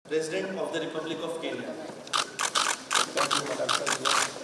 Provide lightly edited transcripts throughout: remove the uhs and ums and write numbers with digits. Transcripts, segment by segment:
President of the Republic of Kenya. Thank you, Madam President.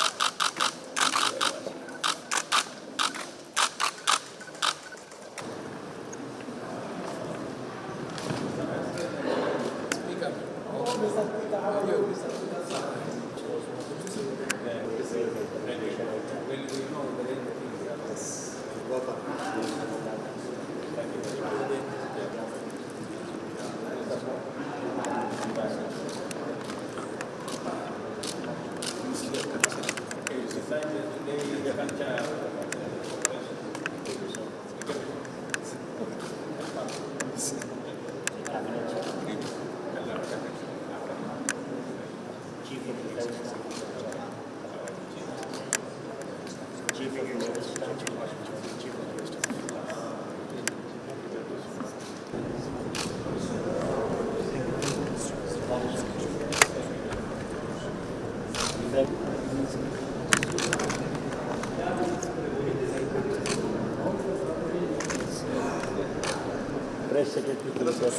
Press secretary to the press.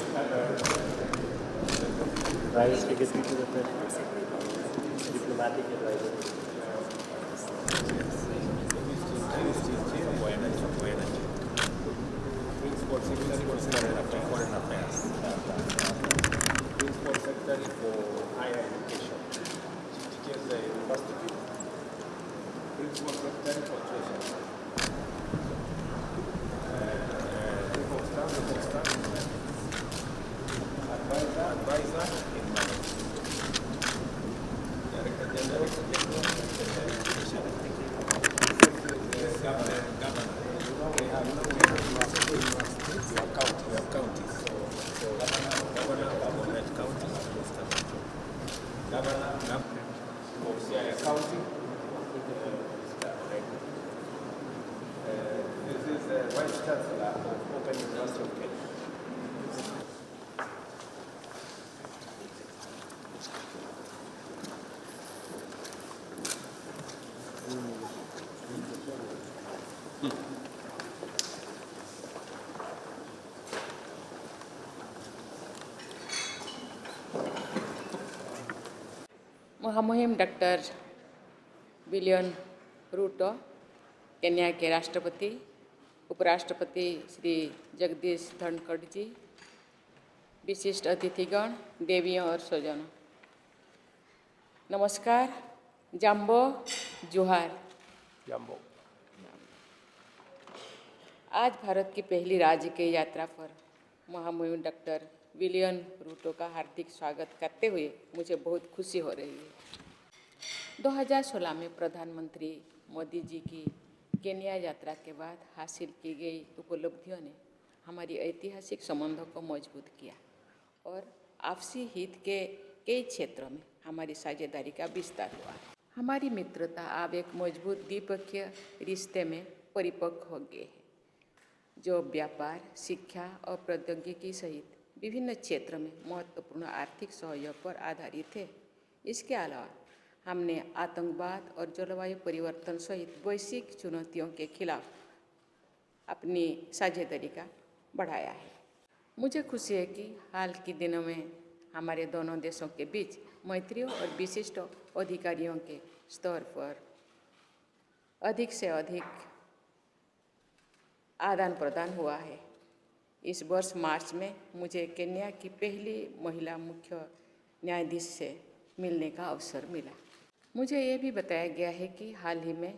Private secretary to the press. Diplomatic advisor. Principal Secretary for Foreign Affairs. Principal Secretary for Higher Education. Teaches the university. Principal Secretary for Treasury. Advisor in management. Director General, Governor. We have counties. So Governor, County, Governor, of Siaya County. This is the Vice Chancellor of Open University of Kenya. महामहिम doctor William Ruto, Kenya के राष्ट्रपति, उपराष्ट्रपति श्री जगदीश धनखड़ जी, विशिष्ट अतिथिगण, देवियों और स्वजनों, नमस्कार, जाम्बो, जुहार। Jambo. आज भारत की पहली राज्य की यात्रा पर महामहिम डॉक्टर विलियम रूटो का हार्दिक स्वागत करते हुए मुझे बहुत खुशी हो रही है। 2016 में प्रधानमंत्री मोदी जी की केन्या यात्रा के बाद हासिल की गई उपलब्धियों ने हमारी ऐतिहासिक संबंधों को मजबूत किया और आपसी हित के कई क्षेत्रों में हमारी साझेदारी का विस्तार हुआ। हमारी मित्रता अब एक मजबूत द्विपक्षीय रिश्ते में परिपक्व हो गई है, जो व्यापार, शिक्षा और प्रौद्योगिकी सहित विभिन्न क्षेत्रों में महत्वपूर्ण आर्थिक सहयोग पर आधारित है। इसके अलावा हमने आतंकवाद और जलवायु परिवर्तन सहित वैश्विक चुनौतियों के खिलाफ अपनी साझेदारी का बढ़ाया है। मुझे खुशी है कि हाल के दिनों में हमारे दोनों देशों के बीच मैत्रियों और विशिष्ट अधिकारियों के स्तर पर अधिक से अधिक आदान प्रदान हुआ है। इस वर्ष मार्च में मुझे केन्या की पहली महिला मुख्य न्यायाधीश से मिलने का अवसर मिला। मुझे ये भी बताया गया है कि हाल ही में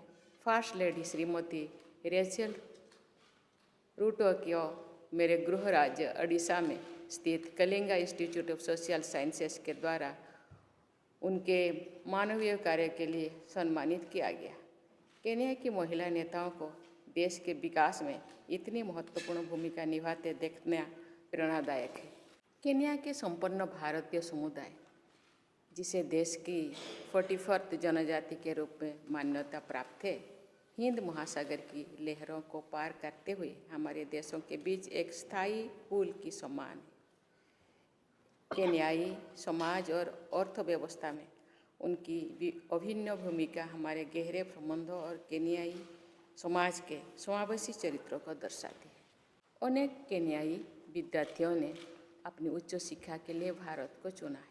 फर्स्ट लेडी श्रीमती रेचल रूटो को मेरे गृह राज्य ओडिशा में स्थित Kalinga institute of social sciences के द्वारा उनके मानवीय कार्य के लिए सम्मानित किया गया। केन्या की महिला नेताओं को देश के विकास में इतनी महत्वपूर्ण भूमिका निभाते देखना प्रेरणादायक है। केन्या के संपन्न भारतीय समुदाय, जिसे देश की 41वीं जनजाति के रूप में मान्यता प्राप्त है, हिंद महासागर की लहरों को पार करते हुए हमारे देशों के बीच एक स्थायी पुल की समान है। केन्याई समाज और अर्थव्यवस्था में उनकी अभिन्न भूमिका हमारे गहरे संबंधों और केन्याई समाज के समावेशी चरित्रों को दर्शाती है। अनेक केन्याई विद्यार्थियों ने अपनी उच्च शिक्षा के लिए भारत को चुना है।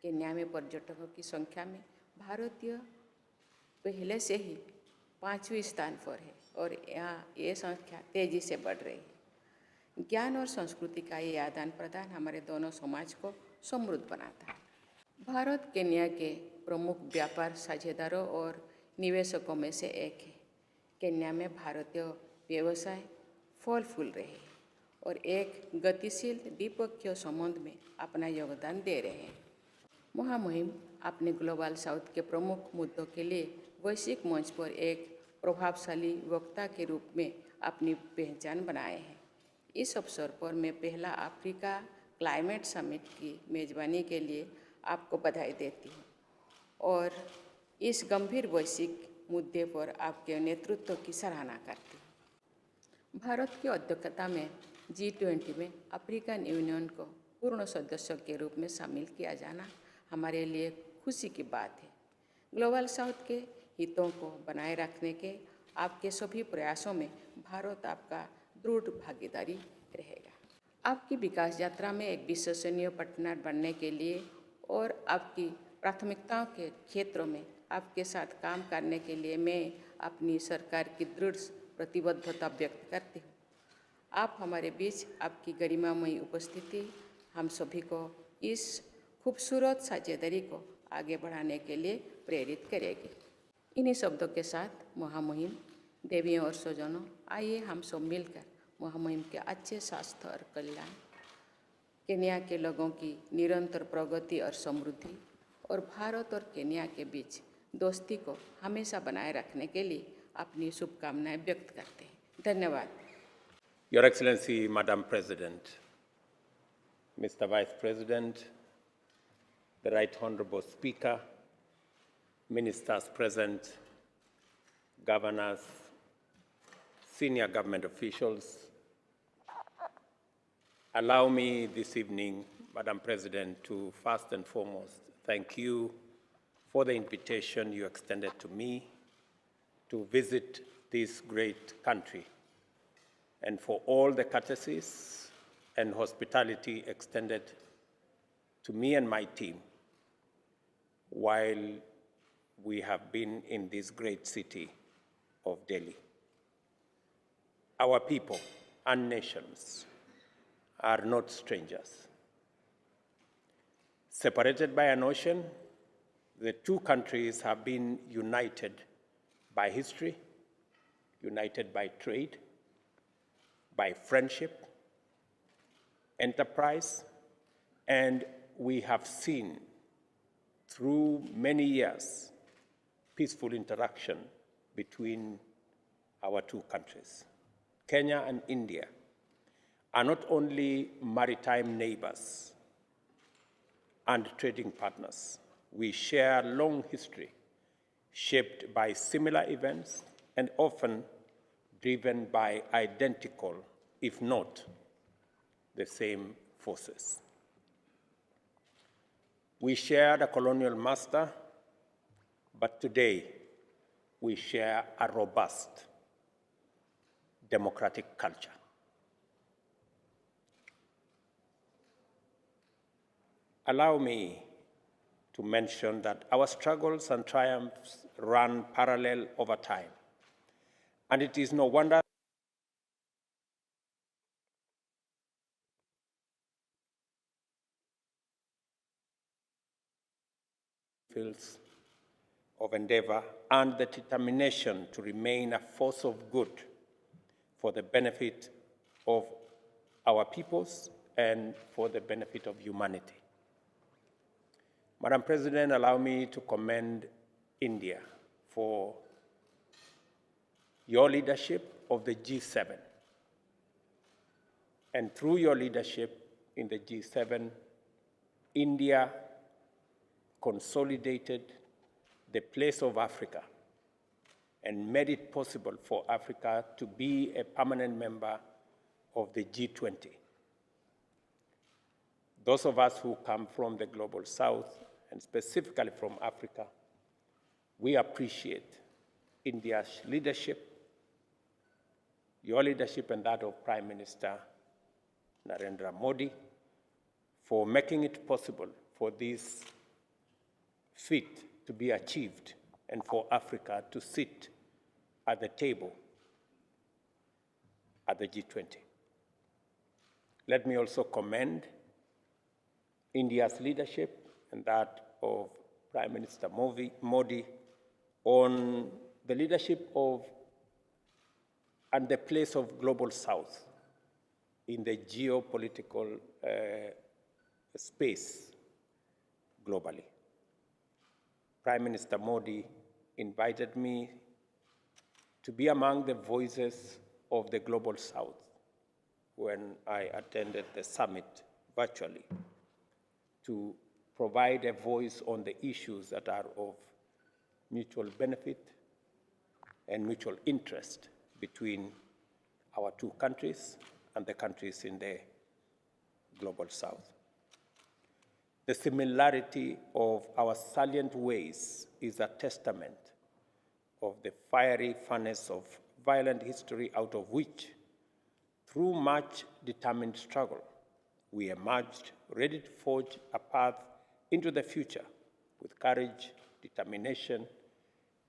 केन्या में पर्यटकों की संख्या में भारतीय पहले से ही 5वें स्थान पर है और यहाँ ये संख्या तेजी से बढ़ रही है। ज्ञान और संस्कृति का ये आदान प्रदान हमारे दोनों समाज को समृद्ध बनाता है। भारत केन्या के प्रमुख व्यापार साझेदारों और निवेशकों में से एक है। केन्या में भारतीय व्यवसाय फल फूल रहे हैं और एक गतिशील द्विपक्षीय संबंध में अपना योगदान दे रहे हैं। महामहिम अपने ग्लोबल साउथ के प्रमुख मुद्दों के लिए वैश्विक मंच पर एक प्रभावशाली वक्ता के रूप में अपनी पहचान बनाए हैं। इस अवसर पर मैं पहला अफ्रीका क्लाइमेट समिट की मेज़बानी के लिए आपको बधाई देती हूँ और इस गंभीर वैश्विक मुद्दे पर आपके नेतृत्व की सराहना करती हूँ। भारत की अध्यक्षता में G20 में अफ्रीकन यूनियन को पूर्ण सदस्य के रूप में शामिल किया जाना हमारे लिए खुशी की बात है। ग्लोबल साउथ के हितों को बनाए रखने के आपके सभी प्रयासों में भारत आपका दृढ़ भागीदारी रहेगा। आपकी विकास यात्रा में एक विश्वसनीय पार्टनर बनने के लिए और आपकी प्राथमिकताओं के क्षेत्रों में आपके साथ काम करने के लिए मैं अपनी सरकार की दृढ़ प्रतिबद्धता व्यक्त करती हूँ। आप हमारे बीच आपकी गरिमामयी उपस्थिति हम सभी को इस खूबसूरत साझेदारी को आगे बढ़ाने के लिए प्रेरित करेगी। इन्हीं शब्दों के साथ महामहिम, देवियों और स्वजनों, आइए हम सब मिलकर महामहिम के अच्छे स्वास्थ्य और कल्याण, केन्या के लोगों की निरंतर प्रगति और समृद्धि और भारत और केन्या के बीच दोस्ती को हमेशा बनाए रखने के लिए अपनी शुभकामनाएं व्यक्त करते हैं। धन्यवाद। Your Excellency, Madam President, Mr. Vice President, the Right Honorable Speaker, Ministers present, governors, senior government officials, allow me this evening, Madam President, to first and foremost thank you for the invitation you extended to me to visit this great country, and for all the courtesies and hospitality extended to me and my team while we have been in this great city of Delhi. Our people and nations are not strangers. Separated by an ocean, the two countries have been united by history, united by trade, by friendship, enterprise, and we have seen through many years peaceful interaction between our two countries. Kenya and India are not only maritime neighbors and trading partners. We share a long history shaped by similar events and often driven by identical, if not the same forces. We shared a colonial master, but today we share a robust democratic culture. Allow me to mention that our struggles and triumphs run parallel over time, and it is no wonder fields of endeavor and the determination to remain a force of good for the benefit of our peoples and for the benefit of humanity. Madam President, allow me to commend India for your leadership of the G7. And through your leadership in the G7, India consolidated the place of Africa and made it possible for Africa to be a permanent member of the G20. Those of us who come from the Global South, and specifically from Africa, we appreciate India's leadership, your leadership and that of Prime Minister Narendra Modi, for making it possible for this fit to be achieved and for Africa to sit at the table at the G20. Let me also commend India's leadership and that of Prime Minister Modi on the leadership of and the place of Global South in the geopolitical space globally. Prime Minister Modi invited me to be among the voices of the Global South when I attended the summit virtually to provide a voice on the issues that are of mutual benefit and mutual interest between our two countries and the countries in the Global South. The similarity of our salient ways is a testament of the fiery furnace of violent history out of which, through much determined struggle, we emerged ready to forge a path into the future with courage, determination,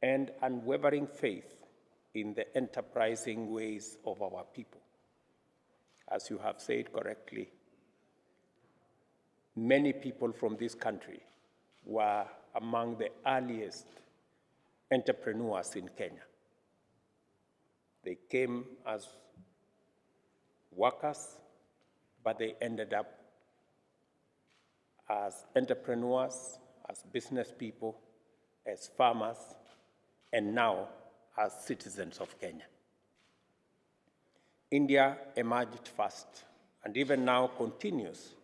and unwavering faith in the enterprising ways of our people. As you have said correctly, many people from this country were among the earliest entrepreneurs in Kenya. They came as workers, but they ended up as entrepreneurs, as business people, as farmers, and now as citizens of Kenya. India emerged first, and even now continues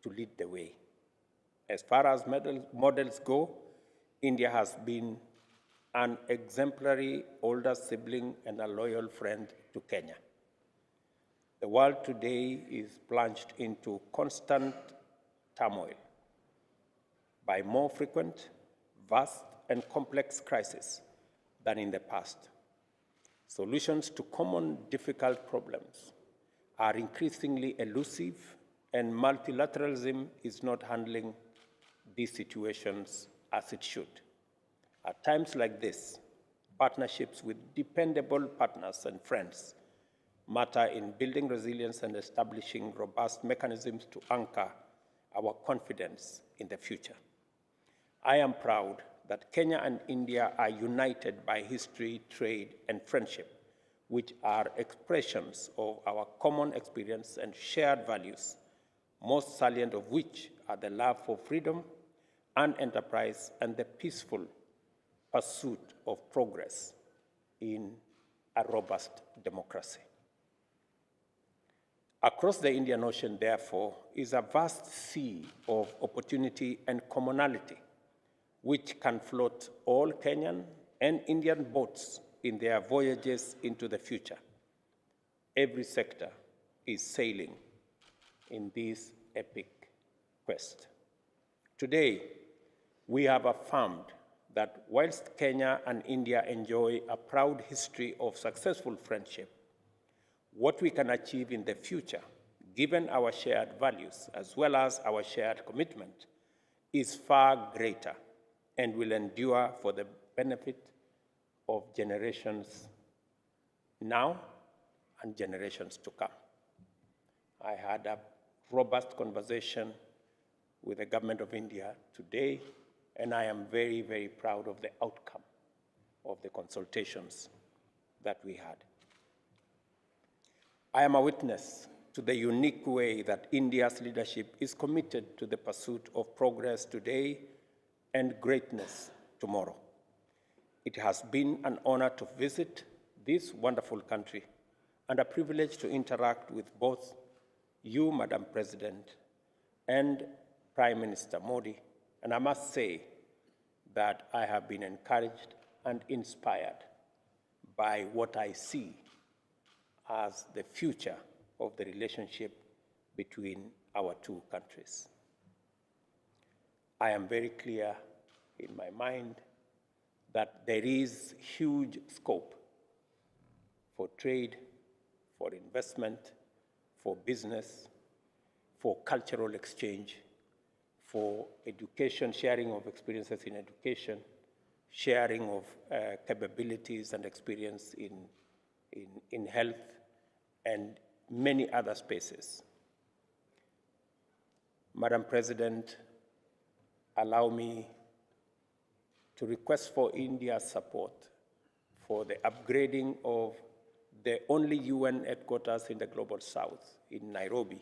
to lead the way. As far as models go, India has been an exemplary older sibling and a loyal friend to Kenya. The world today is plunged into constant turmoil by more frequent, vast, and complex crises than in the past. Solutions to common difficult problems are increasingly elusive, and multilateralism is not handling these situations as it should. At times like this, partnerships with dependable partners and friends matter in building resilience and establishing robust mechanisms to anchor our confidence in the future. I am proud that Kenya and India are united by history, trade, and friendship, which are expressions of our common experience and shared values, most salient of which are the love for freedom and enterprise and the peaceful pursuit of progress in a robust democracy. Across the Indian Ocean, therefore, is a vast sea of opportunity and commonality, which can float all Kenyan and Indian boats in their voyages into the future. Every sector is sailing in this epic quest. Today, we have affirmed that whilst Kenya and India enjoy a proud history of successful friendship, what we can achieve in the future, given our shared values as well as our shared commitment, is far greater and will endure for the benefit of generations now and generations to come. I had a robust conversation with the government of India today, and I am very, very proud of the outcome of the consultations that we had. I am a witness to the unique way that India's leadership is committed to the pursuit of progress today and greatness tomorrow. It has been an honor to visit this wonderful country and a privilege to interact with both you, Madam President, and Prime Minister Modi. And I must say that I have been encouraged and inspired by what I see as the future of the relationship between our two countries. I am very clear in my mind that there is huge scope for trade, for investment, for business, for cultural exchange, for education, sharing of experiences in education, sharing of capabilities and experience in health, and many other spaces. Madam President, allow me to request for India's support for the upgrading of the only UN headquarters in the Global South in Nairobi,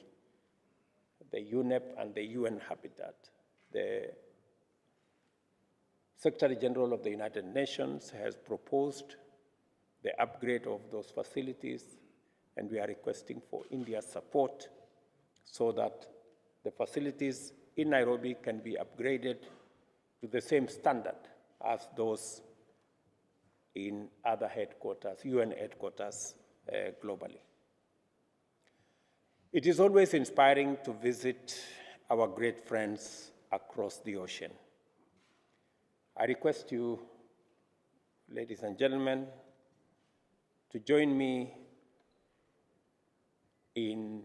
the UNEP and the UN Habitat. The Secretary General of the United Nations has proposed the upgrade of those facilities, and we are requesting for India's support so that the facilities in Nairobi can be upgraded to the same standard as those in other headquarters, UN headquarters globally. It is always inspiring to visit our great friends across the ocean. I request you, ladies and gentlemen, to join me in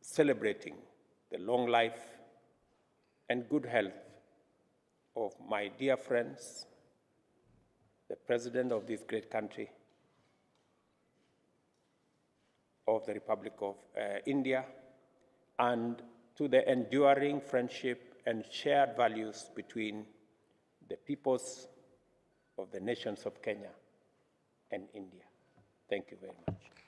celebrating the long life and good health of my dear friends, the President of this great country, of the Republic of India, and to the enduring friendship and shared values between the peoples of the nations of Kenya and India. Thank you very much.